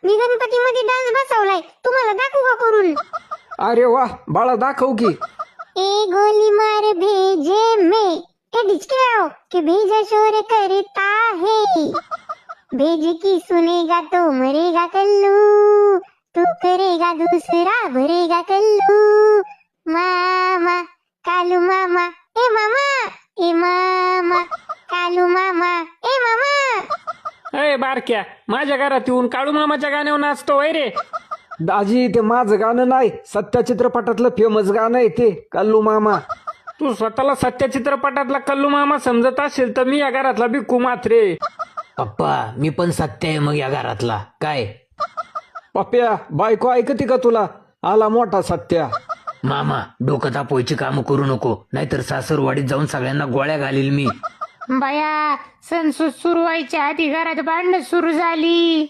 मी गणपतीमध्ये डान्स बसवलाय, तुम्हाला दाखवू का करून? अरे वा बाळा, दाखव की. ए गोली मार भेजे में ए डिचके के भेजा शोर करता है, भेज की सुनेगा तो मरेगा कल्लू, तू करेगा दूसरा भरेगा कल्लू, मामा कालू मामा ए मामा, ए मामा कालू मामा ए मामा. अय बारक्या, माझ्या घरात येऊन काळू मामाच्या गाण्यावर नाचतो वय रे. दाजी ते माझं गाणं नाही, सत्या चित्रपटातलं फेमस गाणं आहे ते, कल्लू मामा. तू स्वतःला सत्य चित्रपटातला कल्लू मामा समजत असेल तर मी या घरातला भिक्खू मात्रे. पप्पा मी पण सत्य आहे मग या घरातला काय. पप्प्या बायको ऐकते का तुला? आला मोठा सत्या. मामा डोकं तापवायची कामं करू नको, नाहीतर सासरवाडीत जाऊन सगळ्यांना गोळ्या घालील मी. बाया, सण सुरू व्हायच्या आधी घरात भांडणं सुरू झाली.